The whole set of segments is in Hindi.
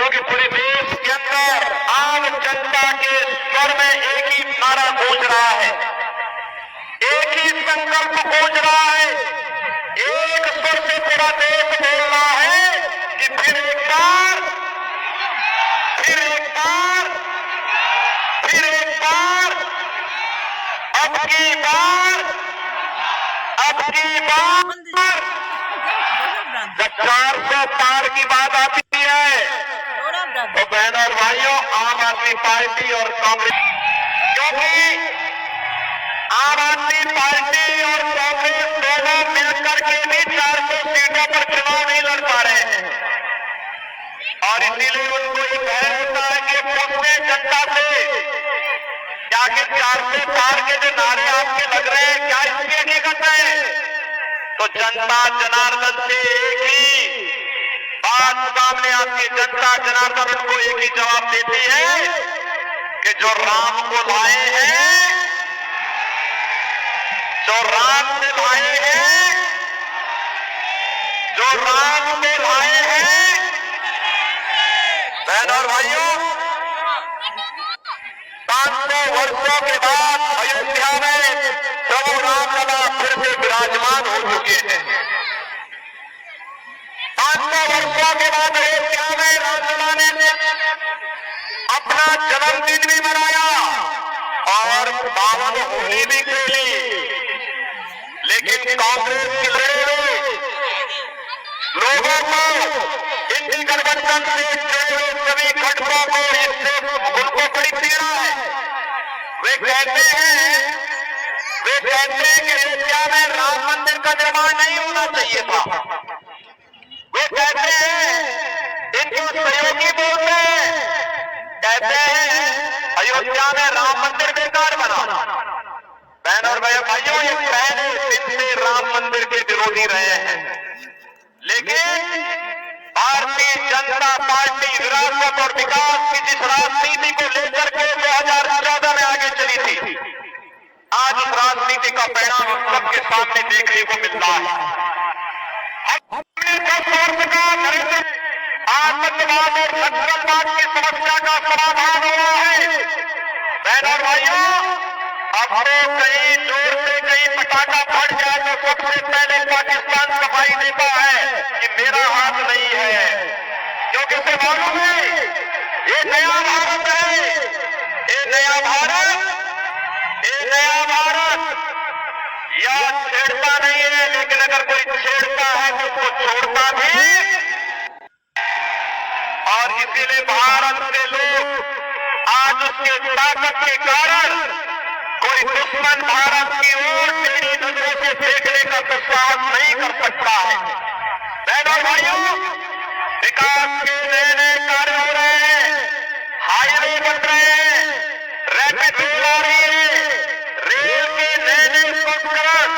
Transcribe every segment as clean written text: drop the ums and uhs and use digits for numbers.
क्योंकि पूरे देश के अंदर आम जनता के स्वर में एक ही नारा गूंज रहा है, एक ही संकल्प गूंज रहा है, एक स्वर से पूरा देश बोल रहा है कि फिर एक बार, फिर एक बार, फिर एक बार, अब की बार, अब की बार जब 400 पार की बात आती है तो बहन और भाइयों, आम आदमी पार्टी और कांग्रेस, क्योंकि आम आदमी पार्टी और कांग्रेस दोनों मिलकर के भी 400 सीटों पर चुनाव नहीं लड़ पा रहे हैं और इसीलिए उनको ये भय होता है कि पूछने जनता से क्या कि 400 पार के जो नारे आपके लग रहे हैं क्या इसकी हकीकत है? तो जनता जनार्दन से एक ही बात सामने आती है, जनता जनार्दन उनको एक ही जवाब देती है कि जो राम को लाए हैं, जो राम से लाए हैं, जो राम को लाए हैं, बहन और भाइयों, 500 वर्षों के बाद अयोध्या में प्रभु रामलला फिर से विराजमान हो चुके हैं। 500 वर्षों के बाद अयोध्या में रामलला ने अपना जन्मदिन भी मनाया और पावन होली भी खेली, लेकिन कांग्रेस के लोगों को इंडी गठबंधन से जुड़े सभी घटकों को इससे उनको बड़ी पीड़ा है। वे कहते हैं कि अयोध्या में राम मंदिर का निर्माण नहीं होना चाहिए था। वे कहते हैं, इनको सहयोगी बोलते हैं, कहते हैं अयोध्या में राम मंदिर बेकार बना। बहन और भाइयों, ये पहले दिन से राम मंदिर के विरोधी रहे हैं, लेकिन भारतीय जनता पार्टी विरासत और विकास की जिस राजनीति को लेकर के 2014 में आगे चली थी, आज उस राजनीति का परिणाम हम सबके सामने देखने को मिल रहा है। आतंकवाद और नक्सलवाद की समस्या का समाधान हुआ है। बहन और भाइयों, अब तो कहीं जोर से कहीं पटाखा फट जाए तो सबसे पहले पाकिस्तान सफाई देता है कि मेरा हाथ नहीं है, क्योंकि उसे मालूम है ये नया भारत है, ये नया भारत, ये नया भारत या छेड़ता नहीं है, लेकिन अगर कोई छेड़ता है तो उसको छोड़ता भी। और इसीलिए भारत के लोग आज उसके ताकत के कारण कोई दुश्मन भारत की ओर टेढ़ी नजरों से देखने का दुस्साहस नहीं कर सकता है। बहनों और भाइयों, विकास के नए नए कार्य हो रहे हैं, हाईवे बन रहे हैं, रैपिड रेल आ रही है, रेल के नए नए संस्करण,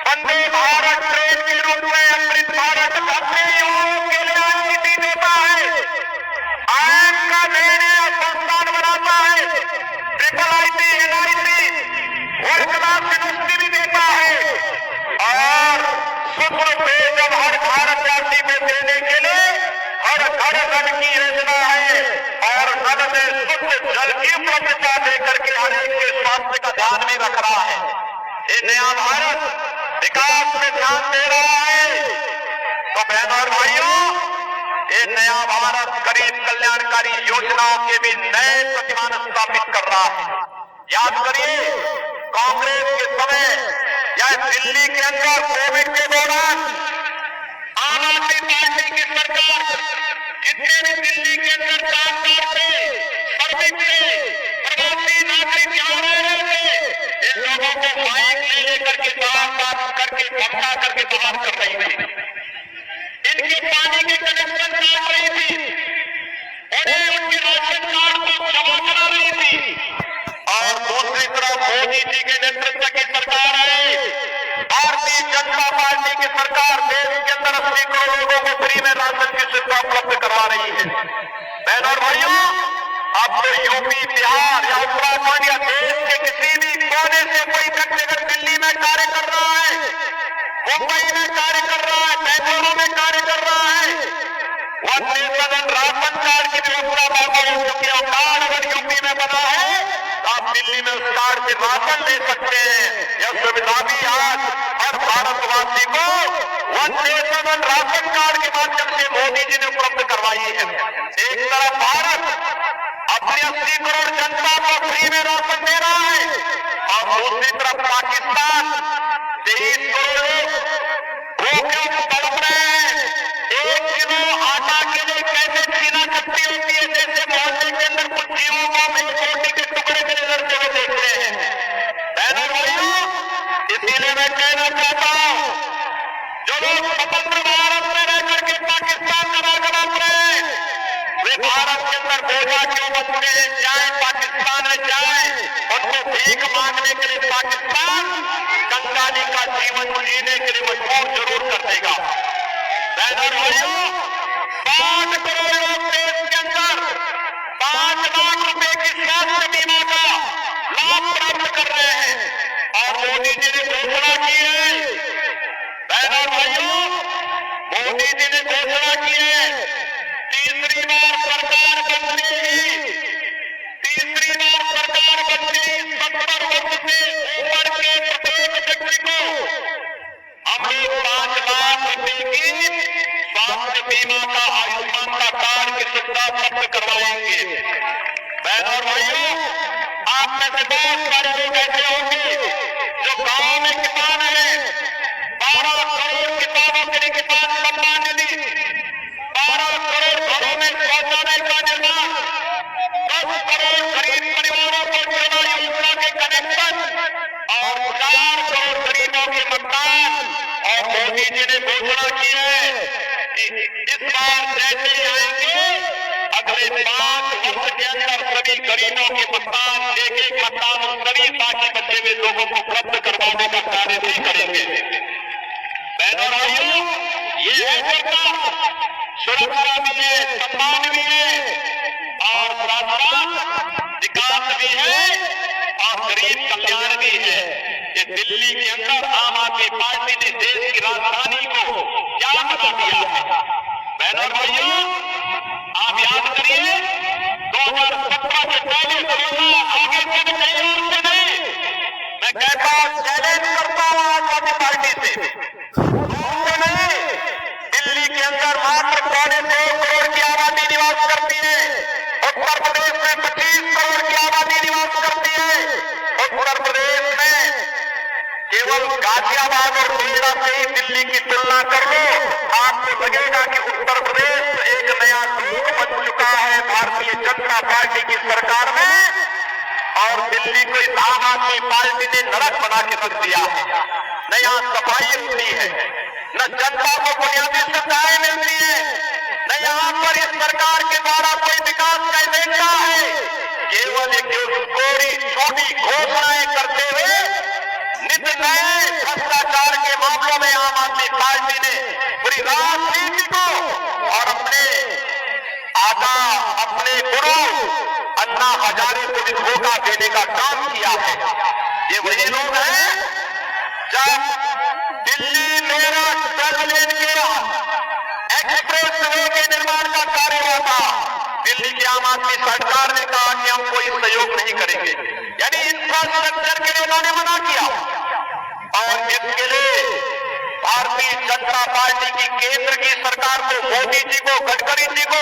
वंदे भारत ट्रेन के रूप में अमृत भारत अपने युवाओं के लिए आईटी देता है, आईएम का नए नया संस्थान बनाता है, triple IT, NIT, world class university भी देता है और शुद्ध पेयजल हर भारतवासी में देने के लिए हर घर घर की योजना है और नल में शुद्ध जल की उपलब्धता देकर के हर एक के स्वास्थ्य का ध्यान भी रख रहा है। ये नया भारत विकास में ध्यान दे रहा है। तो बहनों और भाइयों, ये नया भारत गरीब कल्याणकारी योजनाओं के भी नए प्रतिमान स्थापित कर रहा है। याद करिए, कांग्रेस के समय या दिल्ली के अंदर कोविड के दौरान आम आदमी पार्टी की सरकार जितने भी दिल्ली के अंदर कामगार थे, श्रमिक थे, प्रवासी नागरिक यहाँ रह रहे थे, इन लोगों को बाइक ले लेकर के बाहर करके धमका करके बाहर कर रही थी। इनकी पानी की कनेक्शन काट रही थी, उन्हें उनके राशन कार्ड को जमा करा रही थी और दूसरी तरफ मोदी जी के नेतृत्व की सरकार आई, भारतीय जनता पार्टी की सरकार देश के अंदर 80 करोड़ लोगों को फ्री में राशन की सुविधा उपलब्ध करवा रही है। बहनों और भाइयों, अब तो यूपी, बिहार या उत्तराखंड या देश के किसी भी कोने से कोई व्यक्ति अगर दिल्ली में कार्य कर रहा है, मुंबई में कार्य कर रहा है, बेंगलुरु में कार्य कर रहा है, वन नेशन राशन कार्ड की व्यवस्था लागू हो चुकी है। कार्ड अगर यूपी में बना है तो आप दिल्ली में उस कार्ड से राशन ले सकते हैं। यह सुविधा भी आज हर भारतवासी को one nation one ration card के माध्यम से मोदी जी ने उपलब्ध करवाई है। एक तरफ भारत अपनी 80 करोड़ जनता को फ्री में राशन दे रहा है और दूसरी तरफ पाकिस्तान 23 करोड़ लोग भूखे तड़प रहे हैं। 1 किलो आटा के लिए कैसे छीना चपटी होती है, जैसे मोहल्ले के अंदर कुछ जीवों को हम रोटी के टुकड़े के नजर से देखते हैं। बहनों भाइयों, इसीलिए मैं कहना चाहता हूं, जो लोग स्वतंत्र भारत में रह करके पाकिस्तान का राज रहे हैं, वे भारत के अंदर बोझा क्यों बनते हैं? जाए पाकिस्तान में जाए, उनको भीख मांगने के लिए पाकिस्तान कंगाली का जीवन जीने के लिए मजबूर जरूर कर देगा। बहनों भाइयों, 60 करोड़ लोग देश के अंदर 5 लाख रुपए की स्वास्थ्य बीमा का लाभ प्राप्त कर रहे हैं और मोदी जी ने घोषणा की है। बहनों भाइयों, मोदी जी ने घोषणा की है, तीसरी बार सरकार बनेगी, तीसरी बार सरकार बनेगी। 70 वर्ष से ऊपर के प्रत्येक व्यक्ति को हम लोग 5 लाख रुपए की स्वास्थ्य बीमा का आयुष्मान का कार्ड की सुविधा प्राप्त करवाएंगे। बहनों और भाइयों, आप में से बहुत सारे लोग ऐसे होंगे जो गांव में किसान है, 12 करोड़ किसानों के लिए किसान सम्मान निधि, 12 करोड़ घरों में शौचालय का निर्माण, 10 करोड़ गरीब परिवारों को उज्ज्वला योजना के कनेक्शन और 4 करोड़ गरीबों के मतदान। और मोदी जी ने घोषणा की है कि इस बार जैसे ही आएंगे, अगले 5 वर्ष के अंदर सभी गरीबों के मतदान, एक मतदान सभी बाकी बचे हुए लोगों को उपलब्ध करवाने का कार्य भी करेंगे। बहनों भाइयों, ये है सरकार, सुरक्षा भी है, सम्मान भी है और साथ साथ विकास भी है और गरीब कल्याण भी है। ये दिल्ली के अंदर आम आदमी पार्टी ने देश की राजधानी को क्या बना दिया है। बहनों भाइयों, आप याद करिए, 2017 से पहले कोरोना आगे बढ़ गई और से नहीं। मैं कहता हूं, चैलेंज करता हूं आम आदमी पार्टी से, नहीं, दिल्ली के अंदर मात्र 2.25 करोड़ की आबादी निवास करती है। उत्तर प्रदेश में 25 करोड़ की आबादी निवास करती है। उत्तर प्रदेश में केवल गाजियाबाद और नोएडा से ही दिल्ली की तुलना कर लो, आपको लगेगा कि उत्तर प्रदेश एक नया द्वीप बन चुका है भारतीय जनता पार्टी की सरकार में। और दिल्ली को इस आम आदमी पार्टी ने नरक बना के रख दिया है। न यहाँ सफाई होती है, न जनता को बुनियादी सुविधाएं मिलती है, न यहाँ पर इस सरकार के द्वारा कोई विकास का एजेंडा है। केवल एक कोरी छोटी घोषणाएं करते हुए नित नए भ्रष्टाचार के मामलों में आम आदमी पार्टी ने पूरी राजनीति को और अपने गुरु अन्ना हजारे को भी धोखा देने का काम किया है। ये वही लोग हैं, जब दिल्ली मेरठ डबल लेन के एक्सप्रेस वे के निर्माण का कार्य हुआ था, दिल्ली की आम आदमी सरकार ने कहा कि हम कोई सहयोग नहीं करेंगे, यानी इंफ्रास्ट्रक्चर के लिए उन्होंने मना किया। और इसके लिए भारतीय जनता पार्टी की केंद्र की सरकार को, मोदी जी को, गडकरी जी को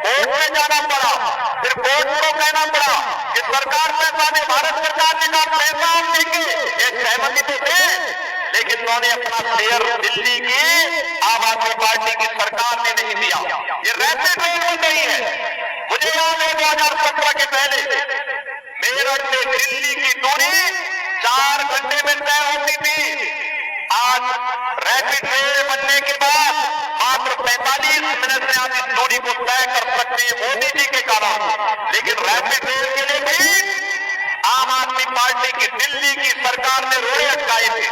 कोर्ट में जाना पड़ा। फिर कोर्ट को कहना पड़ा कि सरकार पैसा दे, भारत सरकार ने कहा पैसा हम देंगे, एक सहमति तो थे, लेकिन उन्होंने अपना शेयर दिल्ली की आम आदमी पार्टी की सरकार ने नहीं दिया। ये रैपिड रेल हो गई है। मुझे याद है 2017 के पहले मेरठ से दिल्ली की दूरी 4 घंटे में तय होती थी। आज रैपिड रेल बनने के बाद मात्र 45 मिनट में आप इस दूरी को तय कर सकते हैं मोदी जी के कारण। लेकिन रैपिड रेल के लिए भी आम आदमी पार्टी की दिल्ली की सरकार ने रोड़े अटकाए थे।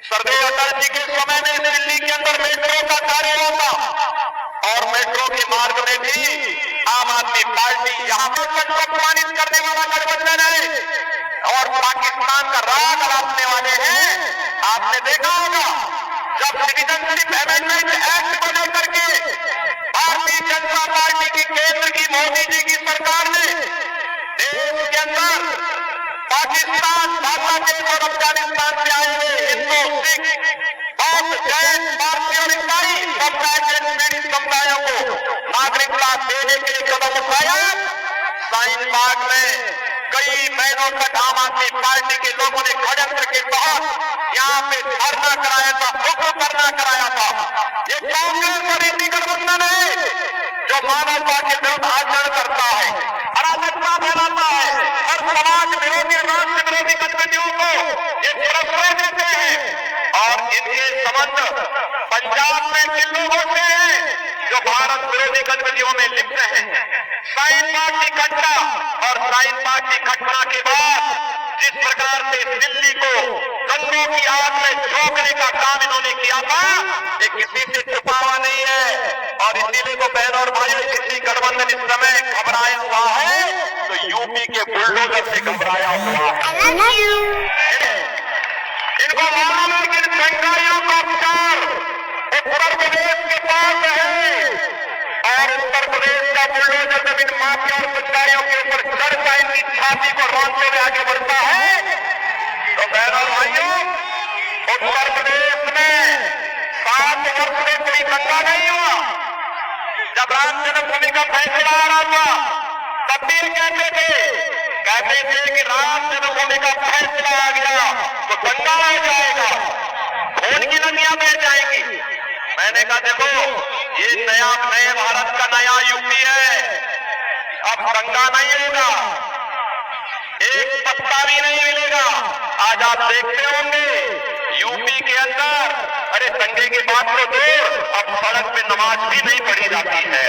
सरदार अटल जी के समय में दिल्ली के अंदर मेट्रो का कार्य हुआ और मेट्रो के मार्ग में भी आम आदमी पार्टी यहाँ पर सबको अपमानित करने वाला गठबंधन है और पाकिस्तान का राग अलापने वाले हैं। आपने देखा होगा जब सिटीजनशिप अमेंडमेंट एक्ट को लेकर के भारतीय जनता पार्टी की केंद्र की मोदी जी की सरकार ने देश के अंदर पाकिस्तान, बांग्लादेश और अफगानिस्तान से आए हुए हिंदू, सिख, बौद्ध, जैन, पारसी और ईसाई पीड़ित समुदायों को नागरिकता देने के लिए कदम उठाया। शाहीन बाग में कई महीनों तक आम आदमी पार्टी के लोगों ने षड्यंत्र के तहत यहाँ पे धरना कराया था, हुक्म करना कराया था। ये कांग्रेस और इंडी गठबंधन है जो मानवता के विरुद्ध आचरण करता है, अराजकता फैलाता है और समाज विरोधी, राष्ट्र विरोधी गतिविधियों को ये प्रश्रय देते हैं। और इनके संबंध पंजाब में जिन लोगों से है जो भारत विरोधी गतिविधियों में लिप्त हैं। शाहीन बाग की घटना और शाहीन बाग की घटना के बाद जिस प्रकार से दिल्ली को दंगों की आग में झोंकने का काम इन्होंने किया था, ये किसी से छुपा हुआ नहीं है। और इसीलिए तो बहनों और भाइयों, किसी गठबंधन इस समय घबराया हुआ है तो यूपी के बुलडोजर से घबराया हुआ है। इनको मालूम है कि दंगाइयों का उपचार उत्तर प्रदेश के पास है और उत्तर प्रदेश का बुलडोजर जब इन माफिया और दंगाइयों के ऊपर चढ़ता इनकी छाती को रौंदते हुए आगे बढ़ता है तो बहनों और भाइयों, उत्तर प्रदेश में 7 वर्ष में कोई दंगा नहीं हुआ। जब राम जन्मभूमि का फैसला आ रहा था तब भी कहते थे कि राम जन्मभूमि का फैसला आ गया तो दंगा हो जाएगा, खून की नदियां बह जाएंगी। मैंने कहा देखो, ये नए भारत का नया यूपी है, अब दंगा नहीं होगा, एक पत्ता भी नहीं मिलेगा। आज आप देखते होंगे यूपी के अंदर, अरे दंगे की बात तो दूर, अब सड़क पे नमाज भी नहीं पढ़ी जाती है।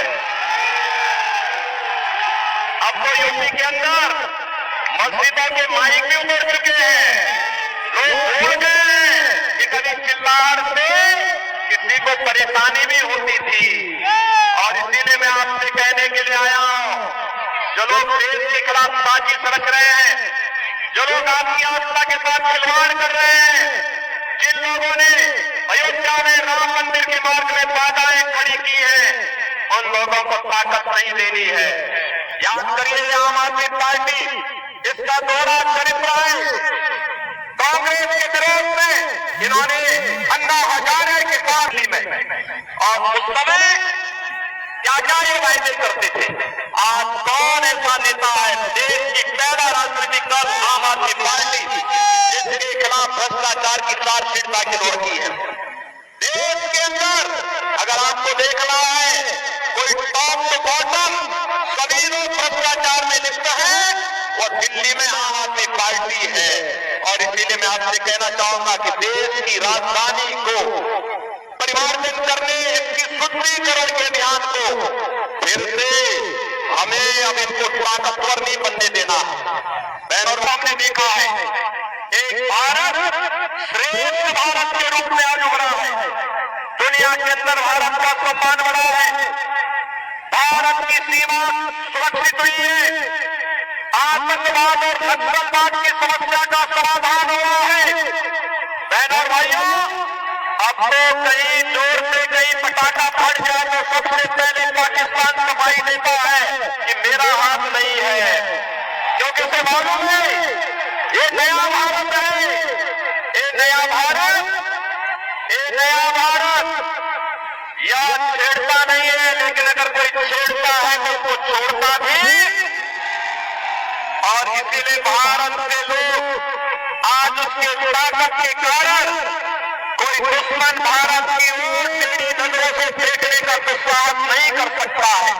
अब तो यूपी के अंदर मस्जिदों के माइक भी उतर चुके हैं। लोग भूल गए हैं कि कभी चिल्लाहट से किसी को परेशानी भी होती थी। और इसीलिए मैं आपसे कहने के लिए आया हूं, जो लोग देश के खिलाफ साजिश रच रहे हैं, जो लोग आपकी आस्था के साथ खिलवाड़ कर रहे हैं, जिन लोगों ने अयोध्या में राम मंदिर के मार्ग में बाधाएं खड़ी की हैं, उन लोगों को ताकत नहीं देनी है। याद करिए, आम आदमी पार्टी इसका दोहरा चरित्र है। कांग्रेस के विरोध में इन्होंने अन्ना हजारे के साथ ही में और उस समय क्या ये वायदे करते थे। आज कौन ऐसा नेता है देश की पहला राजनीतिक दल आम आदमी पार्टी जिसके खिलाफ भ्रष्टाचार की चार्जशीट दाखिल होती है। देश के अंदर अगर आपको देखना है, कोई टॉप टू बॉटम सभी लोग भ्रष्टाचार में लिप्त है, वो दिल्ली में आम आदमी पार्टी है। और इसीलिए मैं आपसे कहना चाहूंगा कि देश की राजधानी को परिवर्तन करने, इसकी शुद्धिकरण के अभियान को फिर से हमें अब इसको ताकतवर नहीं बनने देना। बहनों और हमने देखा है, एक भारत श्रेष्ठ भारत के रूप में आज उभरा है। दुनिया के अंदर भारत का सम्मान बढ़ा है, भारत की सीमा सुरक्षित हुई है, आतंकवाद और नक्सलवाद की समस्या का समाधान हुआ है। बहनों और भाइयों, अब तो कहीं जोर से कहीं पटाखा फट जाए तो सबसे पहले पाकिस्तान सफाई देता है कि मेरा हाथ नहीं है, क्योंकि उसे मालूम है ये नया भारत है, ये नया भारत, ये नया भारत या छेड़ता नहीं है, लेकिन अगर कोई छेड़ता है तो उसको छोड़ता भी। और इसीलिए भारत के लोग आज उसके ताकत के कारण कोई दुश्मन भारत की ओर टेढ़ी नजरों से देखने का दुस्साहस नहीं कर सकता है।